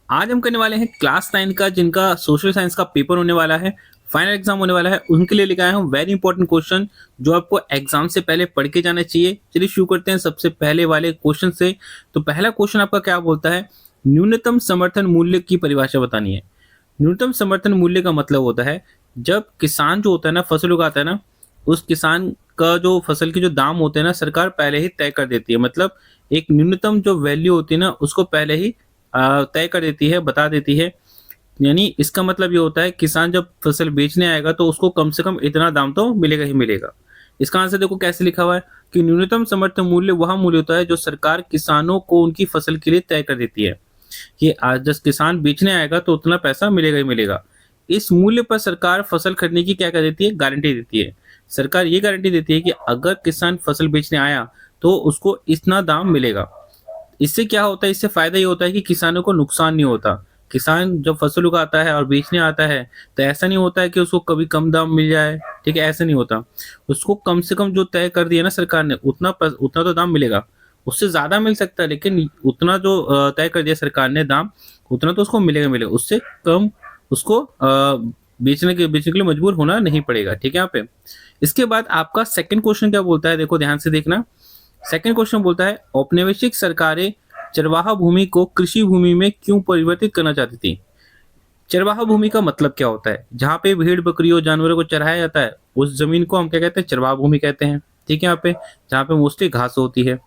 आज हम करने वाले हैं क्लास 9 का जिनका सोशल साइंस का पेपर होने वाला है, फाइनल एग्जाम होने वाला है, उनके लिए लेके आया हूँ वेरी इंपॉर्टेंट क्वेश्चन जो आपको एग्जाम से पहले पढ़ के जाना चाहिए। चलिए शुरू करते हैं सबसे पहले वाले क्वेश्चन से। तो पहला क्वेश्चन आपका क्या बोलता है, न्यूनतम समर्थन मूल्य की परिभाषा बतानी है। न्यूनतम समर्थन मूल्य का मतलब होता है जब किसान जो होता है ना फसल उगाता है ना, उस किसान का जो फसल के जो दाम होते हैं ना सरकार पहले ही तय कर देती है। मतलब एक न्यूनतम जो वैल्यू होती है ना उसको पहले ही तय कर देती है, बता देती है। यानी इसका मतलब ये होता है किसान जब फसल बेचने आएगा तो उसको कम से कम इतना दाम तो मिलेगा ही मिलेगा। इसका आंसर देखो कैसे लिखा हुआ है कि न्यूनतम समर्थन मूल्य वह मूल्य होता है जो सरकार किसानों को उनकी फसल के लिए तय कर देती है कि आज जब किसान बेचने आएगा तो उतना पैसा मिलेगा ही मिलेगा। इस मूल्य पर सरकार फसल खरीदने की क्या कर देती है, गारंटी देती है। सरकार ये गारंटी देती है कि अगर किसान फसल बेचने आया तो उसको इतना दाम मिलेगा। इससे क्या होता है, इससे फायदा ये होता है कि किसानों को नुकसान नहीं होता। किसान जब फसल उगाता है और बेचने आता है तो ऐसा नहीं होता है कि उसको कभी कम दाम मिल जाए, ठीक है, ऐसा नहीं होता। उसको कम से कम जो तय कर दिया ना सरकार ने उतना तो दाम मिलेगा। उससे ज्यादा मिल सकता है लेकिन उतना जो तय कर दिया सरकार ने दाम, उतना तो उसको मिलेगा मिलेगा। उससे कम उसको बेचने के लिए मजबूर होना नहीं पड़ेगा, ठीक है यहाँ पे। इसके बाद आपका सेकंड क्वेश्चन क्या बोलता है, देखो ध्यान से देखना। सेकंड क्वेश्चन बोलता है औपनिवेशिक सरकारें चरवाहा भूमि को कृषि भूमि में क्यों परिवर्तित करना चाहती थी। चरवाहा भूमि का मतलब क्या होता है, जहाँ पे भेड़ बकरियों जानवरों को चराया जाता है उस जमीन को हम क्या कहते हैं, चरवाहा भूमि कहते हैं, ठीक है यहाँ पे। जहाँ पे मोस्टली घास होती है।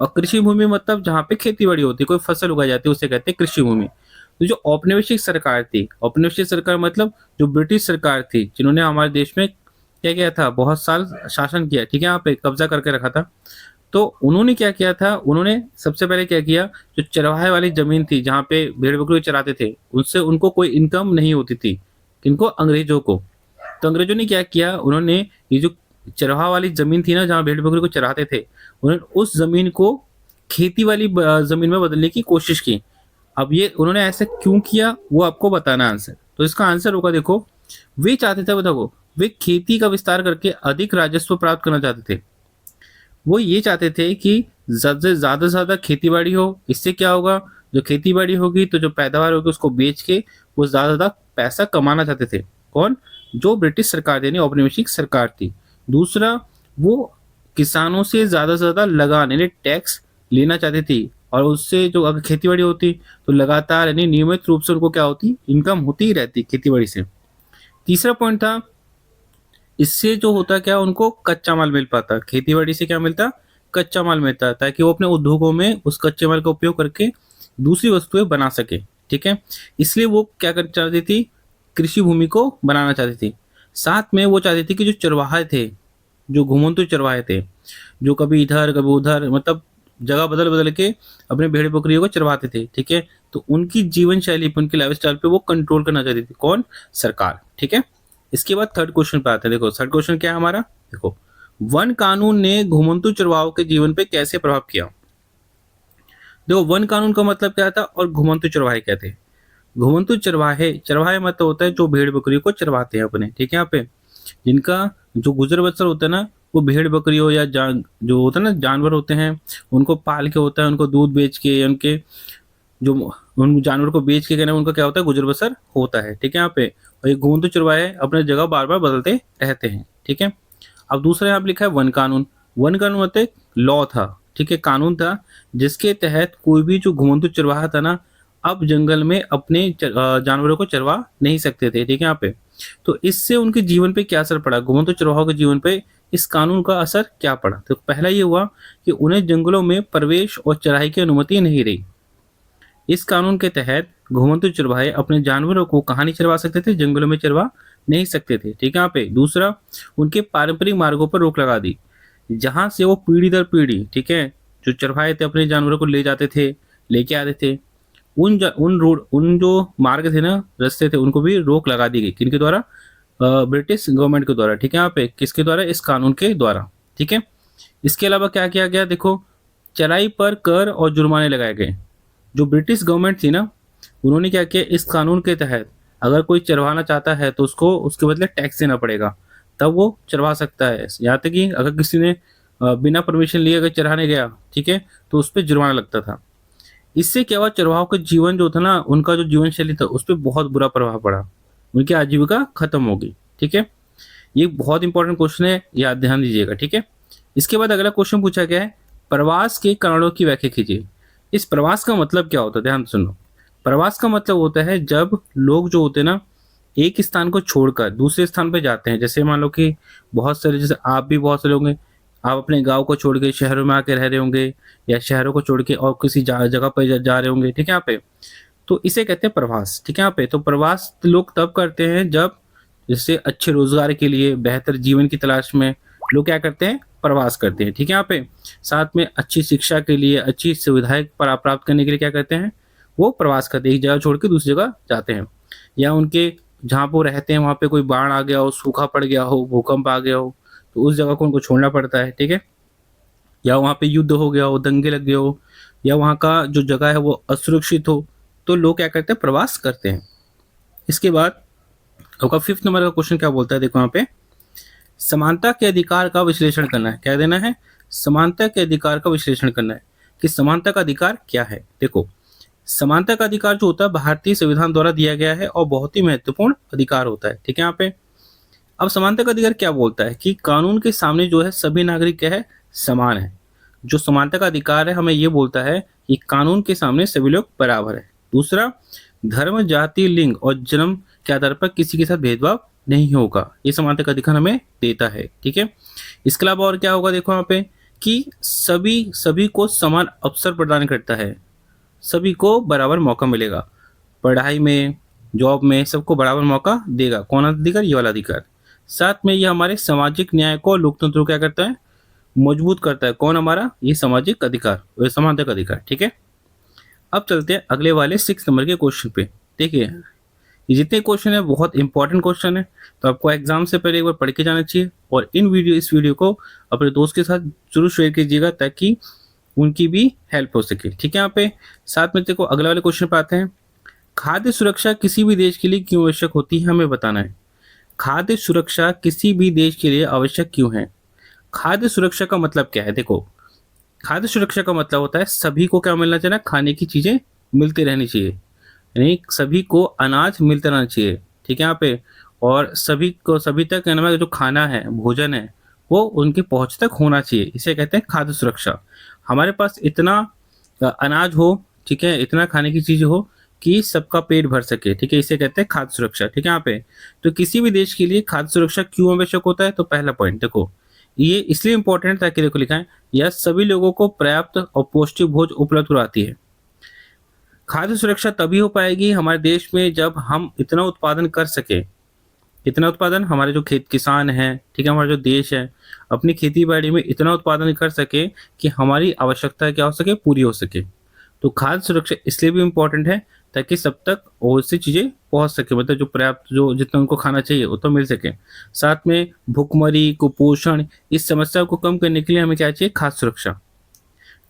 और कृषि भूमि मतलब जहाँ पे खेती बाड़ी होती है, कोई फसल उगाई जाती है, उसे कहते हैं कृषि भूमि। तो जो औपनिवेशिक सरकार थी, औपनिवेशिक सरकार मतलब जो ब्रिटिश सरकार थी जिन्होंने हमारे देश में क्या किया था, बहुत साल शासन किया, ठीक है, यहाँ पे कब्जा करके रखा था। तो उन्होंने क्या किया था, उन्होंने सबसे पहले क्या किया, जो चरवाहे वाली जमीन थी जहाँ पे भेड़ बकरी चराते थे उनसे उनको कोई इनकम नहीं होती थी। किनको, अंग्रेजों को। तो अंग्रेजों ने क्या किया, उन्होंने ये जो चरवाहा वाली जमीन थी ना जहाँ भेड़ बकरी को चराते थे, उन्होंने उस जमीन को खेती वाली जमीन में बदलने की कोशिश की। अब ये उन्होंने ऐसा क्यों किया वो आपको बताना आंसर। तो इसका आंसर होगा, देखो वे चाहते थे, बताओ, वे खेती का विस्तार करके अधिक राजस्व प्राप्त करना चाहते थे। वो ये चाहते थे कि ज़्यादा से ज़्यादा खेती-बाड़ी हो। इससे क्या होगा, जो खेती-बाड़ी होगी तो जो पैदावार होगी उसको बेच के वो ज़्यादा से ज़्यादा पैसा कमाना चाहते थे। कौन? जो ब्रिटिश सरकार यानी औपनिवेशिक सरकार थी। दूसरा, वो किसानों से ज़्यादा लगान यानी टैक्स लेना चाहती थी और उससे जो अगर खेती-बाड़ी होती तो लगातार यानी नियमित रूप से उनको क्या होती, इनकम होती ही रहती खेती-बाड़ी से। तीसरा पॉइंट था, इससे जो होता क्या, उनको कच्चा माल मिल पाता। खेती-बाड़ी से क्या मिलता, कच्चा माल मिलता ताकि वो अपने उद्योगों में उस कच्चे माल का उपयोग करके दूसरी वस्तुएं बना सके, ठीक है। इसलिए वो क्या कर चाहती थी, कृषि भूमि को बनाना चाहती थी। साथ में वो चाहती थी कि जो चरवाहे थे, जो घुमंतु चरवाहे थे, जो कभी इधर कभी उधर मतलब जगह बदल बदल के अपने भेड़ बकरियों को चरवाते थे, ठीक है। तो उनकी जीवन शैली पे, उनकी लाइफ स्टाइल पे वो कंट्रोल करना चाहती थी। कौन? सरकार, ठीक है। इसके बाद थर्ड क्वेश्चन पे आते हैं। देखो थर्ड क्वेश्चन क्या है हमारा, देखो वन कानून ने घुमंतु चरवाहों के जीवन पे कैसे प्रभाव किया। देखो वन कानून का मतलब क्या था और घुमंतु चरवाहे क्या थे। घुमंतु चरवाहे, चरवाहे मतलब होता है जो भेड़ बकरी को चरवाते हैं अपने, ठीक है, यहाँ पे जिनका जो गुजर बसर होता है ना, वो भेड़ बकरियों या जो होता है ना जानवर होते हैं उनको पाल के होता है, उनको दूध बेच के या उनके जो उन जानवर को बेच के कहना उनका क्या होता है, गुजर बसर होता है, ठीक है यहाँ पे। और ये घूमते चरवाहे अपने जगह बार बार बदलते रहते हैं, ठीक है। अब दूसरा यहाँ पे लिखा है वन कानून। वन कानून मतलब लॉ था, ठीक है, कानून था जिसके तहत कोई भी जो घुमंतु चरवाहा था ना, अब जंगल में अपने जानवरों को चरवा नहीं सकते थे, ठीक है यहाँ पे। तो इससे उनके जीवन पे क्या असर पड़ा, घुमंतु चरवाहों के जीवन पे इस कानून का असर क्या पड़ा। तो पहला ये हुआ कि उन्हें जंगलों में प्रवेश और चराई की अनुमति नहीं रही। इस कानून के तहत घुमंतु चरवाहे अपने जानवरों को कहाँ नहीं चरवा सकते थे, जंगलों में चरवा नहीं सकते थे, ठीक है यहाँ पे। दूसरा, उनके पारंपरिक मार्गों पर रोक लगा दी, जहां से वो पीढ़ी दर पीढ़ी, ठीक है, जो चरवाहे थे अपने जानवरों को ले जाते थे, लेके आते थे, उन जो मार्ग थे ना, रास्ते थे, उनको भी रोक लगा दी गई। किनके द्वारा? ब्रिटिश गवर्नमेंट के द्वारा, ठीक है यहाँ पे। किसके द्वारा? इस कानून के द्वारा, ठीक है। इसके अलावा क्या किया गया, देखो चराई पर कर और जुर्माने लगाए गए। जो ब्रिटिश गवर्नमेंट थी ना, उन्होंने क्या किया, इस कानून के तहत अगर कोई चरवाना चाहता है तो उसको उसके बदले टैक्स देना पड़ेगा, तब वो चरवा सकता है। यहाँ तक कि अगर किसी ने बिना परमिशन लिए अगर चराने गया, ठीक है, तो उस पर जुर्माना लगता था। इससे क्या हुआ, चरवाहों का जीवन जो था ना, उनका जो जीवन शैली था उस पर बहुत बुरा प्रभाव पड़ा, उनकी आजीविका खत्म हो गई। ठीक है, ये बहुत इंपॉर्टेंट क्वेश्चन है, याद ध्यान दीजिएगा। ठीक है, इसके बाद अगला क्वेश्चन पूछा गया है, प्रवास के कारणों की व्याख्या कीजिए। इस प्रवास का मतलब क्या होता है, ध्यान से सुनो। प्रवास का मतलब होता है जब लोग जो होते हैं ना, एक स्थान को छोड़कर दूसरे स्थान पे जाते हैं। जैसे मान लो कि बहुत सारे, जैसे आप भी बहुत सारे होंगे, आप अपने गांव को छोड़ के शहरों में आके रह रहे होंगे, या शहरों को छोड़ के और किसी जगह पर जा रहे होंगे। ठीक है, यहाँ पे तो इसे कहते हैं प्रवास। ठीक है, यहाँ पे तो प्रवास लोग तब करते हैं जब जैसे अच्छे रोजगार के लिए, बेहतर जीवन की तलाश में लोग क्या करते हैं, प्रवास करते हैं। ठीक है, यहाँ पे साथ में अच्छी शिक्षा के लिए, अच्छी सुविधाएं प्राप्त करने के लिए क्या करते हैं, वो प्रवास करते हैं, एक जगह छोड़ के दूसरी जगह जाते हैं। या उनके जहाँ पे वो रहते हैं वहाँ पे कोई बाढ़ आ गया हो, सूखा पड़ गया हो, भूकंप आ गया हो, तो उस जगह को उनको छोड़ना पड़ता है। ठीक है, या वहाँ पे युद्ध हो गया हो, दंगे लग गए हो, या वहाँ का जो जगह है वो असुरक्षित हो, तो लोग क्या करते हैं, प्रवास करते हैं। इसके बाद आपका 5th नंबर का क्वेश्चन क्या बोलता है, देखो यहाँ पे, समानता के अधिकार का विश्लेषण करना है। क्या देना है, समानता के अधिकार का विश्लेषण करना है कि समानता का अधिकार क्या है। देखो, समानता का अधिकार जो होता है भारतीय संविधान द्वारा दिया गया है और बहुत ही महत्वपूर्ण अधिकार होता है। ठीक है, यहाँ पे अब समानता का अधिकार क्या बोलता है कि कानून के सामने जो है सभी नागरिक क्या है, समान है। जो समानता का अधिकार है हमें ये बोलता है कि कानून के सामने सभी लोग बराबर है। दूसरा, धर्म, जाति, लिंग और जन्म के आधार पर किसी के साथ भेदभाव नहीं होगा, ये समानता का अधिकार हमें देता है। ठीक है, इसके अलावा और क्या होगा, देखो यहाँ पे कि सभी सभी को समान अवसर प्रदान करता है, सभी को बराबर मौका मिलेगा, पढ़ाई में, जॉब में सबको बराबर मौका देगा। कौन अधिकार, ये वाला अधिकार। साथ में ये हमारे सामाजिक न्याय को और लोकतंत्र को क्या करता है, मजबूत करता है। कौन, हमारा ये सामाजिक अधिकार, वह समानता का अधिकार। ठीक है, अब चलते हैं अगले वाले 6 नंबर के क्वेश्चन पे। देखिए, ये जितने क्वेश्चन है बहुत इंपॉर्टेंट क्वेश्चन है, तो आपको एग्जाम से पहले एक बार पढ़ के जाना चाहिए, और इस वीडियो को अपने दोस्त के साथ जरूर शेयर कीजिएगा ताकि उनकी भी हेल्प हो सके। ठीक है, यहाँ पे साथ में देखो अगले वाले क्वेश्चन पे आते हैं, खाद्य सुरक्षा किसी भी देश के लिए क्यों आवश्यक होती है, हमें बताना है। खाद्य सुरक्षा किसी भी देश के लिए आवश्यक क्यों है। खाद्य सुरक्षा का मतलब क्या है, देखो, खाद्य सुरक्षा का मतलब होता है सभी को क्या मिलना चाहिए ना, खाने की चीजें मिलती रहनी चाहिए, यानी सभी को अनाज मिलता रहना चाहिए। ठीक है, यहाँ पे और सभी को, सभी तक है ना, जो खाना है, भोजन है, वो उनकी पहुंच तक होना चाहिए, इसे कहते हैं खाद्य सुरक्षा। हमारे पास इतना अनाज हो, ठीक है, इतना खाने की चीज हो कि सबका पेट भर सके। ठीक है, इसे कहते हैं खाद्य सुरक्षा। ठीक है, यहाँ पे तो किसी भी देश के लिए खाद्य सुरक्षा क्यों आवश्यक होता है, तो पहला पॉइंट देखो, ये इसलिए इंपॉर्टेंट ताकि देखो लिखा है, यह सभी लोगों को पर्याप्त और पौष्टिक भोजन उपलब्ध कराती है। खाद्य सुरक्षा तभी हो पाएगी हमारे देश में जब हम इतना उत्पादन कर सके, इतना उत्पादन हमारे जो खेत किसान हैं, ठीक है, हमारा जो देश है, अपनी खेती बाड़ी में इतना उत्पादन कर सके कि हमारी आवश्यकता क्या हो सके, पूरी हो सके। तो खाद्य सुरक्षा इसलिए भी इम्पोर्टेंट है ताकि सब तक और सी चीज़ें पहुंच सके, मतलब जो पर्याप्त, जो जितना उनको खाना चाहिए वो तो मिल सके। साथ में भूखमरी, कुपोषण, इस समस्या को कम करने के लिए हमें क्या चाहिए, खाद्य सुरक्षा।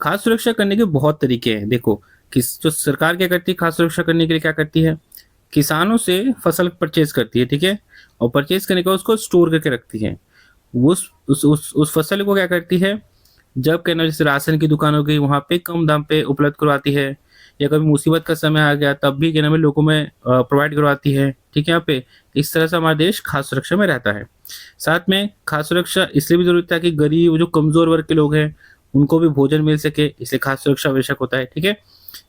खाद्य सुरक्षा करने के बहुत तरीके हैं। देखो, किस जो सरकार क्या करती है खाद्य सुरक्षा करने के लिए, क्या करती है, किसानों से फसल परचेज करती है। ठीक है, और परचेज करने के बाद उसको स्टोर करके रखती है। उस फसल को क्या करती है, जब कहना जैसे राशन की दुकान हो गई वहाँ पे कम दाम पे उपलब्ध करवाती है, या कभी मुसीबत का समय आ गया तब भी कहना में लोगों में प्रोवाइड करवाती है। ठीक है, यहाँ पे इस तरह से हमारा देश खाद्य सुरक्षा में रहता है। साथ में खाद्य सुरक्षा इसलिए भी जरूरी है कि गरीब, जो कमजोर वर्ग के लोग हैं, उनको भी भोजन मिल सके, इसलिए खाद्य सुरक्षा आवश्यक होता है। ठीक है,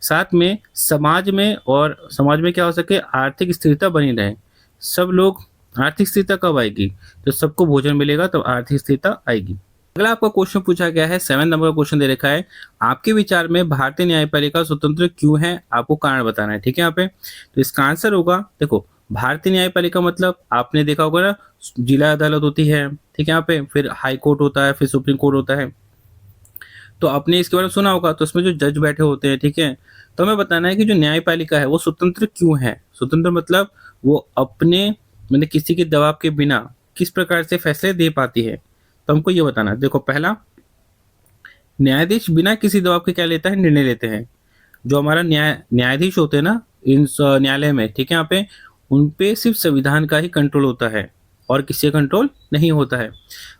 साथ में समाज में क्या हो सके, आर्थिक स्थिरता बनी रहे। सब लोग, आर्थिक स्थिरता कब आएगी, तो सबको भोजन मिलेगा तो आर्थिक स्थिरता आएगी। अगला आपका क्वेश्चन पूछा गया है, 7 नंबर का क्वेश्चन दे रखा है, आपके विचार में भारतीय न्यायपालिका स्वतंत्र क्यों है, आपको कारण बताना है। ठीक है, यहाँ पे तो इसका आंसर होगा, देखो, भारतीय न्यायपालिका मतलब आपने देखा होगा ना, जिला अदालत होती है, ठीक है, यहाँ पे फिर हाई कोर्ट होता है, फिर सुप्रीम कोर्ट होता है, तो आपने इसके बारे में सुना होगा। तो उसमें जो जज बैठे होते हैं, ठीक है, तो हमें बताना है कि जो न्यायपालिका है वो स्वतंत्र क्यों है। स्वतंत्र मतलब वो अपने, मतलब किसी के दबाव के बिना किस प्रकार से फैसले दे पाती है, तो हमको ये बताना है। देखो, पहला, न्यायाधीश बिना किसी दबाव के क्या लेता है, निर्णय लेते हैं। जो हमारा न्यायाधीश होते हैं ना इन न्यायालय में, ठीक है, यहाँ पे उन पे सिर्फ संविधान का ही कंट्रोल होता है और किसी का कंट्रोल नहीं होता है।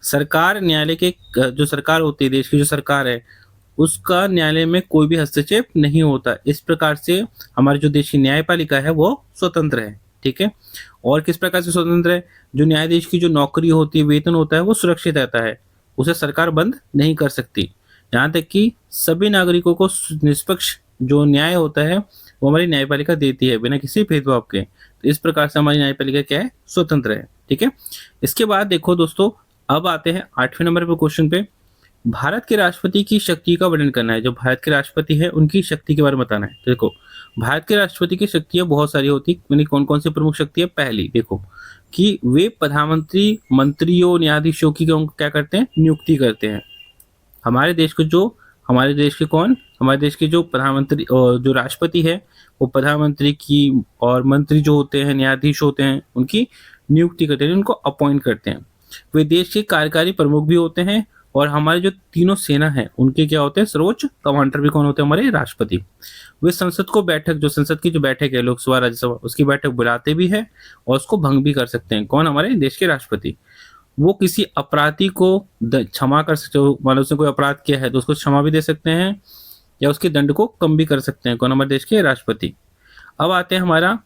सरकार, न्यायालय के जो सरकार होती है, देश की जो सरकार है, उसका न्यायालय में कोई भी हस्तक्षेप नहीं होता। इस प्रकार से हमारे जो देश की न्यायपालिका है वो स्वतंत्र है। ठीक है। और किस प्रकार से स्वतंत्र है? जो न्यायाधीश की जो नौकरी होती है, वेतन होता है, वो सुरक्षित रहता है, उसे सरकार बंद नहीं कर सकती। यहाँ तक कि सभी नागरिकों को निष्पक्ष जो न्याय होता है वो हमारी न्यायपालिका देती है बिना किसी भेदभाव के। तो इस प्रकार से हमारी न्यायपालिका क्या है? स्वतंत्र है। ठीक है। इसके बाद देखो दोस्तों, अब आते हैं 8वें नंबर पे क्वेश्चन पे। भारत के राष्ट्रपति की शक्ति का वर्णन करना है। जो भारत के राष्ट्रपति है उनकी शक्ति के बारे में बताना है। तो देखो, भारत के राष्ट्रपति की शक्तियां बहुत सारी होती है। कौन कौन सी प्रमुख शक्ति है? पहली देखो कि वे प्रधानमंत्री, मंत्रियों, न्यायाधीशों की क्या करते हैं? नियुक्ति करते हैं। हमारे देश को जो हमारे देश के कौन हमारे देश के जो प्रधानमंत्री और जो राष्ट्रपति है वो प्रधानमंत्री की और मंत्री जो होते हैं, न्यायाधीश होते हैं, उनकी नियुक्ति करते हैं, उनको अपॉइंट करते हैं। वे देश के कार्यकारी प्रमुख भी होते हैं और हमारे जो तीनों सेना है उनके क्या होते हैं? सर्वोच्च कमांडर भी कौन होते हैं? हमारे राष्ट्रपति। वे संसद को जो संसद की जो बैठक है, लोकसभा राज्यसभा, उसकी बैठक बुलाते भी है और उसको भंग भी कर सकते हैं। कौन? हमारे देश के राष्ट्रपति। वो किसी अपराधी को क्षमा कर सकते हो, मान लो उसने कोई अपराध किया है तो उसको क्षमा भी दे सकते हैं या उसके दंड को कम भी कर सकते हैं। कौन? हमारे देश के राष्ट्रपति। अब आते हैं हमारा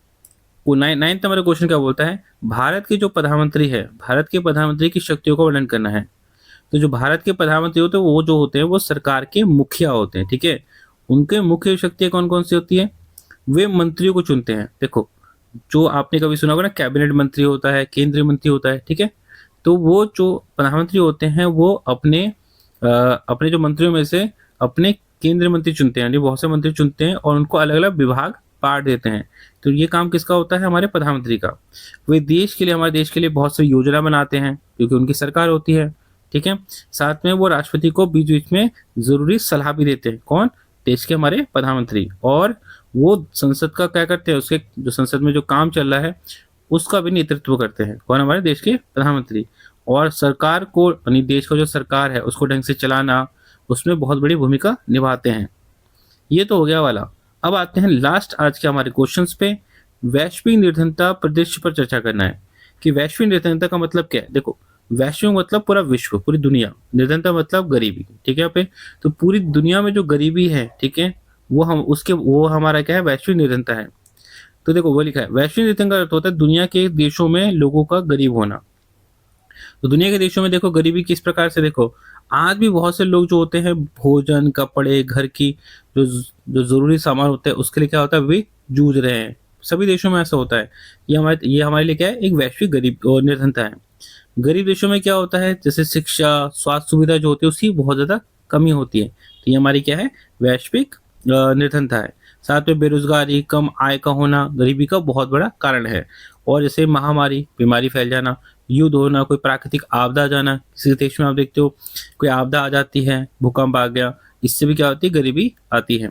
9th नंबर क्वेश्चन क्या बोलता है? भारत के जो प्रधानमंत्री है, भारत के प्रधानमंत्री की शक्तियों का वर्णन करना है। तो जो भारत के प्रधानमंत्री होते हैं वो जो होते हैं वो सरकार के मुखिया होते हैं। ठीक है। उनके मुख्य शक्तियां कौन कौन सी होती है? वे मंत्रियों को चुनते हैं। देखो, जो आपने कभी सुना होगा ना, कैबिनेट मंत्री होता है, केंद्रीय मंत्री होता है। ठीक है। तो वो जो प्रधानमंत्री होते हैं वो अपने जो मंत्रियों में से अपने केंद्रीय मंत्री चुनते हैं, यानी बहुत से मंत्री चुनते हैं और उनको अलग अलग विभाग बांट देते हैं। तो ये काम किसका होता है? हमारे प्रधानमंत्री का। वे हमारे देश के लिए बहुत सी योजना बनाते हैं क्योंकि उनकी सरकार होती है। ठीक है। साथ में वो राष्ट्रपति को बीच बीच में जरूरी सलाह भी देते हैं। कौन? देश के हमारे प्रधानमंत्री। और वो संसद का क्या करते हैं? उसके जो संसद में जो काम चल रहा है उसका भी नेतृत्व करते हैं। कौन? हमारे देश के प्रधानमंत्री। और सरकार को, यानी देश का जो सरकार है उसको ढंग से चलाना, उसमें बहुत बड़ी भूमिका निभाते हैं। ये तो हो गया वाला। अब आते हैं लास्ट आज के हमारे क्वेश्चंस पे। वैश्विक निर्धनता परिदृश्य पर चर्चा करना है कि वैश्विक निर्धनता का मतलब क्या है। देखो, वैश्विक मतलब पूरा विश्व, पूरी दुनिया। निर्धनता मतलब गरीबी। ठीक है। यहाँ पे तो पूरी दुनिया में जो गरीबी है, ठीक है, वो हमारा क्या है? वैश्विक निर्धनता है। तो देखो, वो लिखा है वैश्विक निर्धनता का अर्थ होता है दुनिया के देशों में लोगों का गरीब होना। तो दुनिया के देशों में देखो गरीबी किस प्रकार से, देखो आज भी बहुत से लोग जो होते हैं भोजन, कपड़े, घर की जो जो जरूरी सामान होते हैं उसके लिए क्या होता है? वे जूझ रहे हैं। सभी देशों में ऐसा होता है। ये हमारे लिए क्या है? एक वैश्विक गरीब और निर्धनता है। गरीब देशों में क्या होता है? जैसे शिक्षा, स्वास्थ्य सुविधा जो होती है उसकी बहुत ज्यादा कमी होती है। तो ये हमारी क्या है? वैश्विक निर्धनता है। साथ में बेरोजगारी, कम आय का होना गरीबी का बहुत बड़ा कारण है। और जैसे महामारी, बीमारी फैल जाना, युद्ध होना, कोई प्राकृतिक आपदा आ जाना, किसी देश में आप देखते हो कोई आपदा आ जाती है, भूकंप आ गया, इससे भी क्या होती है? गरीबी आती है।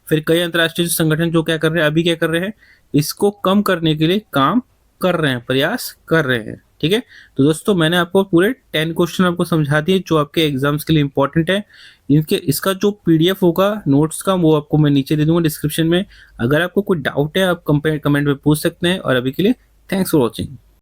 फिर कई अंतर्राष्ट्रीय संगठन जो क्या कर रहे हैं, अभी क्या कर रहे हैं? इसको कम करने के लिए काम कर रहे हैं, प्रयास कर रहे हैं। ठीक है। तो दोस्तों, मैंने आपको पूरे 10 क्वेश्चन आपको समझा दिए जो आपके एग्जाम्स के लिए इंपॉर्टेंट है। इसका जो पीडीएफ होगा नोट्स का वो आपको मैं नीचे दे दूंगा डिस्क्रिप्शन में। अगर आपको कोई डाउट है आप कमेंट में पूछ सकते हैं। और अभी के लिए थैंक्स फॉर वॉचिंग।